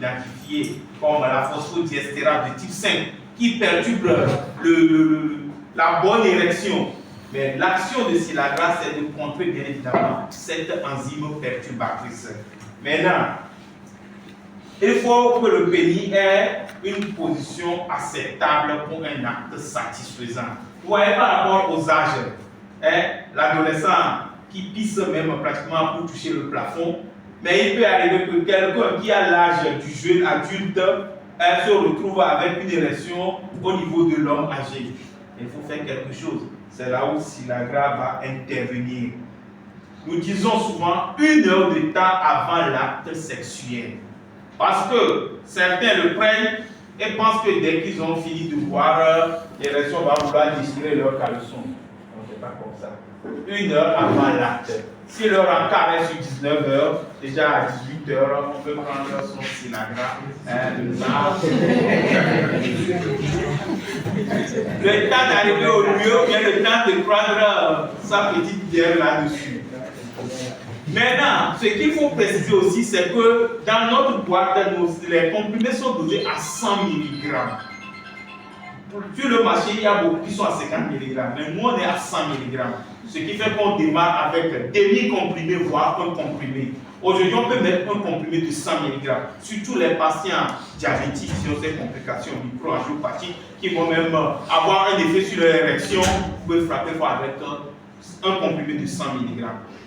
identifiées comme la phosphodiesterase de type 5 qui perturbe la bonne érection. Mais l'action de Silagra, c'est de contrer bien évidemment cette enzyme perturbatrice. Maintenant, il faut que le pénis ait une position acceptable pour un acte satisfaisant. Vous voyez par rapport aux âges, l'adolescent qui pisse même pratiquement pour toucher le plafond, mais il peut arriver que quelqu'un qui a l'âge du jeune adulte se retrouve avec une érection au niveau de l'homme âgé. Il faut faire quelque chose. C'est là où Silagra va intervenir. Nous disons souvent 1 heure de temps avant l'acte sexuel. Parce que certains le prennent et pensent que dès qu'ils ont fini de boire, l'érection va vouloir déchirer leur caleçon. Non, c'est pas comme ça. 1 heure avant l'acte. Si leur encart est sur 19 heures, déjà à 18 heures, on peut prendre son Silagra. Le temps d'arriver au lieu, ou bien le temps de prendre sa petite bière là-dessus. Maintenant, ce qu'il faut préciser aussi, c'est que dans notre boîte, les comprimés sont dosés à 100 mg. Sur le marché, il y a beaucoup qui sont à 50 mg, mais nous on est à 100 mg. Ce qui fait qu'on démarre avec demi-comprimé, voire un comprimé. Aujourd'hui, on peut mettre un comprimé de 100 mg. Surtout les patients diabétiques qui ont ces complications micro-angiopathiques qui vont même avoir un effet sur leur érection. Vous pouvez frapper fort avec un comprimé de 100 mg.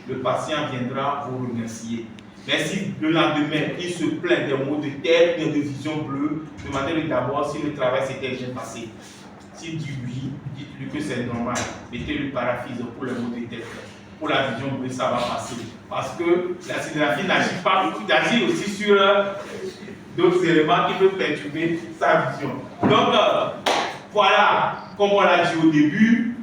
Le patient viendra vous remercier. Mais si le lendemain, il se plaint des maux de tête, de vision bleue, demandez-lui d'abord si le travail s'était bien passé. S'il dit oui, dites-lui que c'est normal. Mettez-lui paraphise pour le maux de tête. Pour la vision bleue, ça va passer. Parce que la sinographie n'agit pas beaucoup, d'agir aussi sur d'autres éléments qui peuvent perturber sa vision. Donc, voilà, comme on l'a dit au début,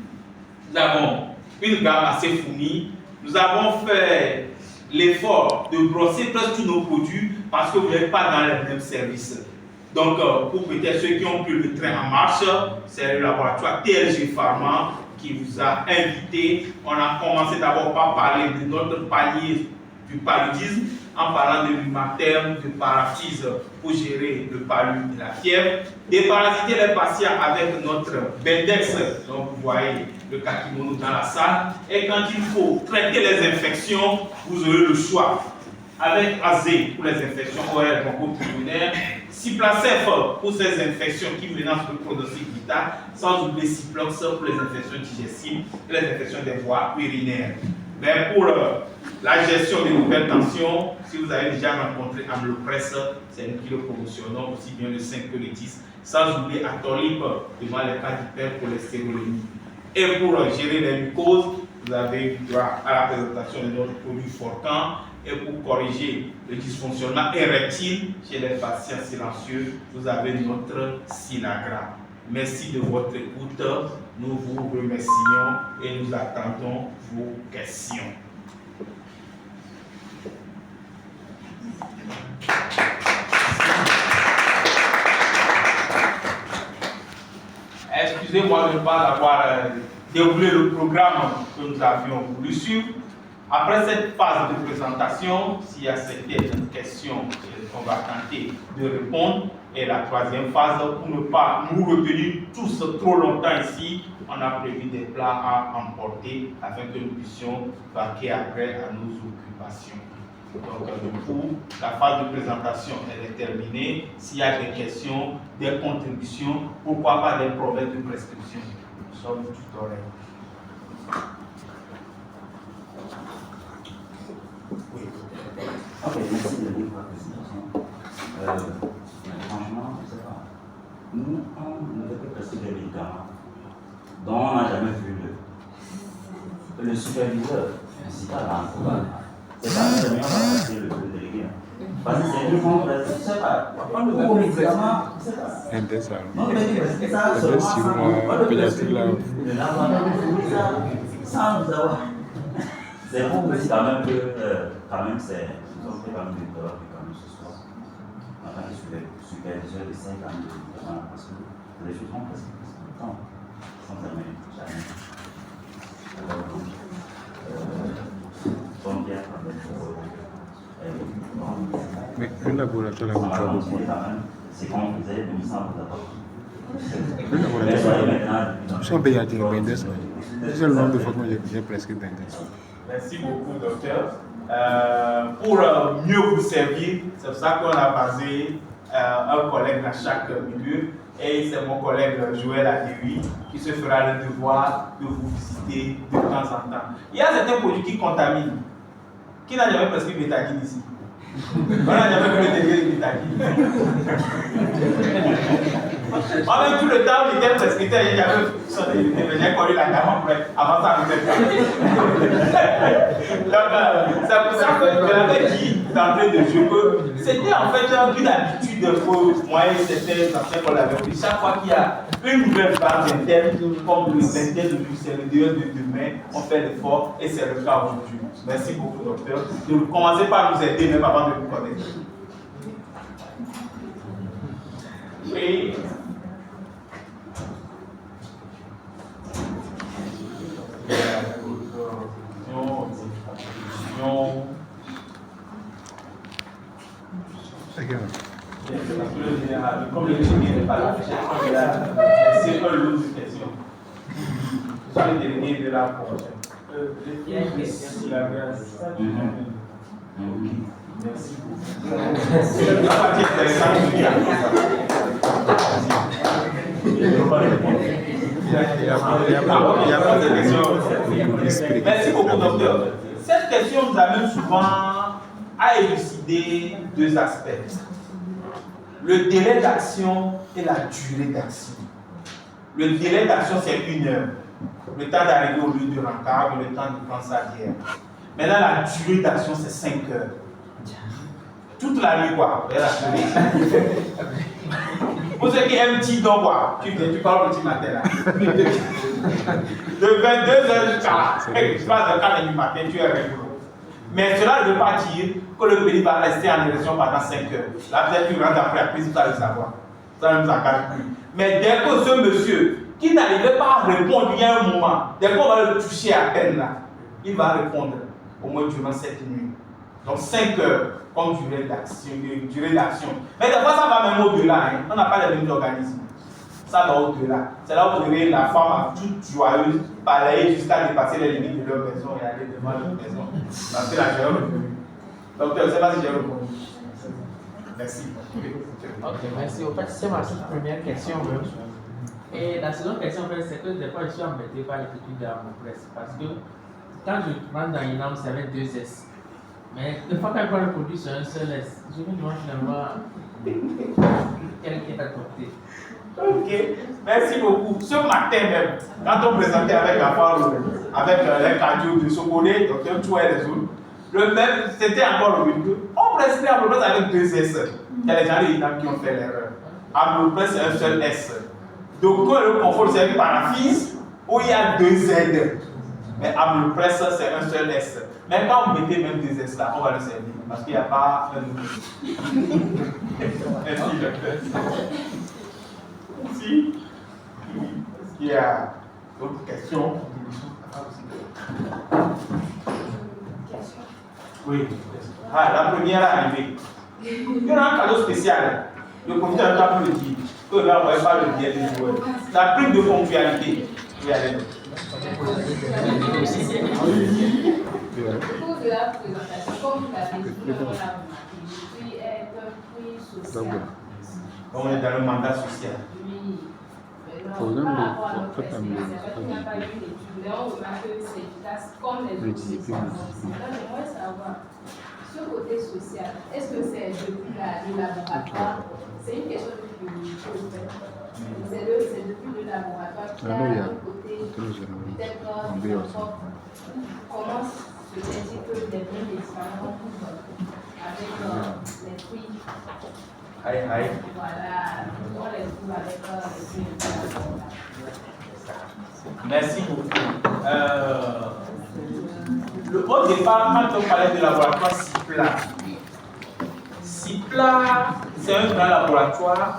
nous avons une gamme assez fournie. Nous avons fait l'effort de brosser presque tous nos produits parce que vous n'êtes pas dans les mêmes services. Donc, pour peut-être ceux qui ont pris le train en marche, c'est le laboratoire TLG Pharma qui vous a invité. On a commencé d'abord par parler de notre palier du paludisme en parlant de l'humatherme, de paraphise pour gérer le palud et la fièvre, déparasiter les patients avec notre Bendex, donc vous voyez le kakimono dans la salle, et quand il faut traiter les infections, vous aurez le choix avec AZ pour les infections orales broncho-pulmonaires, Ciplacef pour ces infections qui menacent le pronostic vital, sans oublier Ciplox pour les infections digestives et les infections des voies urinaires. Mais pour la gestion des nouvelles tensions, si vous avez déjà rencontré Amlopress, c'est nous qui le promotionnons, aussi bien le 5 que le 10, sans oublier Atolip devant les cas d'hypercholestérolémie. Et pour gérer les mucoses, vous avez droit à la présentation de notre produit Forcan. Et pour corriger le dysfonctionnement érectile chez les patients silencieux, vous avez notre Silagra. Merci de votre écoute. Nous vous remercions et nous attendons vos questions. Excusez-moi de ne pas avoir déroulé le programme que nous avions voulu suivre. Après cette phase de présentation, s'il y a certaines questions, on va tenter de répondre. Et la troisième phase, pour ne pas nous retenir tous trop longtemps ici, on a prévu des plats à emporter afin que nous puissions vaquer après à nos occupations. Donc, du coup, la phase de présentation elle est terminée. S'il y a des questions, des contributions, pourquoi pas des promesses de prescription. Nous sommes tout oreilles. Oui. Ok, merci de votre présentation. Franchement, je ne sais pas. Nous, on ne fait que presque des médicaments dont on n'a jamais vu le superviseur principal en Cuba. C'est pas le meilleur à passer le délégué. Parce que c'est une forme de. Je ne sais pas. On ne fait médicaments, je ne sais pas. Non, mais c'est ça, sans nous avoir. C'est pour vous dire quand même que c'est. Nous avons fait quand même des travaux quand même ce soir. En tant que superviseur de 5 ans de médicaments, parce que les choses vont presque tout le temps. Sans jamais, jamais. Alors, donc, bien quand même. Mais le laboratoire a un job au point. C'est qu'on faisait de licence d'abord. Le laboratoire, si on paye à Tingo Bendes, c'est le nombre de fois que j'ai presque Bendes. Merci beaucoup, docteur. Pour mieux vous servir, c'est pour ça qu'on a basé un collègue dans chaque milieu. Et c'est mon collègue Joël Adéry qui se fera le devoir de vous visiter de temps en temps. Il y a certains produits qui contaminent. Qui n'a jamais prescrit bétadine ici? On n'a jamais vu le délire de bétadine. Moi-même, tout le temps, j'étais prescripteur, j'ai connu la gamme avant ça arrivait. Donc, c'est pour ça que je l'avais dit d'entrée de jeu que c'était en fait une habitude pour moi et certains anciens qu'on l'avait pris. Chaque fois qu'il y a une nouvelle phase interne, comme le 21 de lui, c'est le 2 de demain, on fait l'effort et c'est le cas aujourd'hui. Merci beaucoup, docteur. Donc, commencez par nous aider même avant de vous connaître. Oui. Comme le délégué n'est pas là, c'est un lot de questions. Je suis le délégué de la prochaine. Il y a une question. Merci beaucoup. C'est la partie intéressante du cas. Merci beaucoup, docteur. Cette question nous amène souvent à élucider deux aspects. Le délai d'action et la durée d'action. Le délai d'action, c'est 1 heure. Le temps d'arriver au lieu de rencard, le temps de prendre sa bière. Maintenant, la durée d'action, c'est 5 heures. Toute la nuit, quoi. Pour ceux qui aiment petit donc quoi, tu parles petit matin là. De 22h jusqu'à 3h du matin, tu es rigolo. Mais cela ne veut pas dire que le pays va rester en élection pendant 5 heures. Là, peut-être tu rentres après la prise, tu vas le savoir. Ça ne nous engage plus. Mais dès que ce monsieur qui n'arrivait pas à répondre, il y a un moment, dès qu'on va le toucher à peine là, il va répondre au moins durant cette nuit. Donc 5 heures comme durée d'action. Mais des fois, ça va même au-delà. Hein. On n'a pas les mêmes organismes. Ça va au-delà. C'est là où vous verrez la femme toute joyeuse balayer jusqu'à dépasser les limites de leur maison et aller devant leur maison. Parce que la j'ai reconnu. Docteur, je ne sais pas si j'ai reconnu. Merci. Ok, merci. Au fait, c'est ma première question. Et la seconde question, c'est que des fois, je suis embêté par l'écriture de la presse. Parce que quand je rentre dans une âme, c'est avec 2 S. Mais des fois, quand je prends le produit sur un seul S, je me demande finalement quel est à côté. Ok, merci beaucoup. Ce matin même, quand on présentait avec la parole, avec les cardio de Sokolé, docteur Choué et les autres, le même, c'était encore le même. On prescrit Amopress avec 2 S. Il y a les gens qui ont fait l'erreur. Amopress, c'est un seul S. Donc, le confort, c'est avec Parafis, où il y a 2 Z. Mais Amopress, c'est un seul S. Mais quand vous mettez même 2 S là, on va le servir. Parce qu'il n'y a pas un nouveau. Merci, docteur. Si. Est-ce qu'il y a d'autres questions? Oui. Ah, la première est arrivée. Il y a un cadeau spécial. Le professeur n'a pas pu le dire. Que là, on ne va pas le dire des joueurs. La prime de ponctualité. Oui, allez. Au cours de la présentation, comme vous l'avez dit, on a remarqué, le prix est un prix social. On est dans le mandat social. Oui. Maintenant, par rapport à notre expérience, c'est vrai qu'il n'y a pas eu d'études, mais on remarque que c'est efficace comme les autres substances. Donc, j'aimerais savoir, ce côté social, est-ce que c'est depuis le laboratoire? C'est une question de curiosité, en fait. C'est depuis le laboratoire qui a un côté, peut-être comment se fait-il que des médicaments avec les fruits. Aïe. Voilà, on les trouve avec les fruits. Merci beaucoup. Au départ, quand on parlait du laboratoire CIPLA, c'est un grand laboratoire.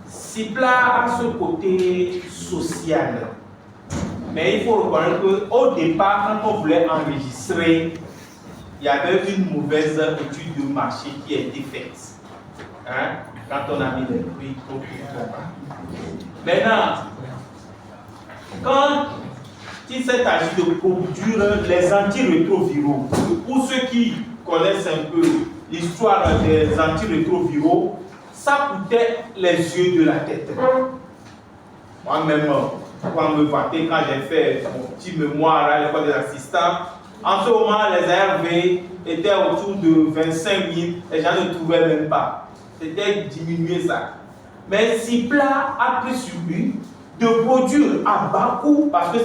CIPLA a ce côté social. Mais il faut reconnaître qu'au départ, quand on voulait enregistrer, il y avait une mauvaise étude de marché qui a été faite. Hein? Quand on a mis les prix trop bas. Maintenant, quand il s'est agi de produire les antirétroviraux, pour ceux qui connaissent un peu l'histoire des antirétroviraux, ça coûtait les yeux de la tête. Moi-même, quand me voyez, quand j'ai fait mon petit mémoire à l'école des assistants, en ce moment, les ARV étaient autour de 25 000, les gens ne trouvaient même pas. C'était diminuer ça. Mais Cipla a pris sur lui de produire à bas coût parce que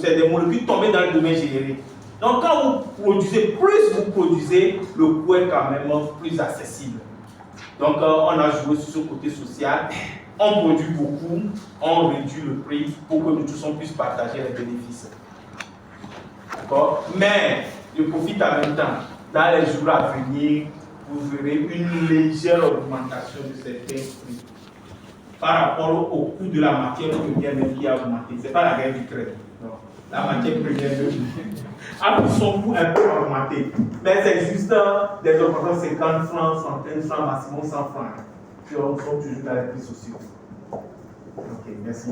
c'est des molécules tombées dans le domaine générique. Donc, quand vous produisez, plus vous produisez, le coût est quand même plus accessible. Donc, on a joué sur ce côté social. On produit beaucoup, on réduit le prix pour que nous tous on puisse partager les bénéfices. D'accord? Mais je profite en même temps. Dans les jours à venir, vous verrez une légère augmentation de certains prix par rapport au coût de la matière première même qui a augmenté. Ce n'est pas la guerre du trait. Non. La matière première a pris son coût un peu augmenté. Mais c'est juste des augmentations 50 francs, 100 francs, maximum 100 francs. Puis on sont toujours dans les prix sociaux. Ok, merci.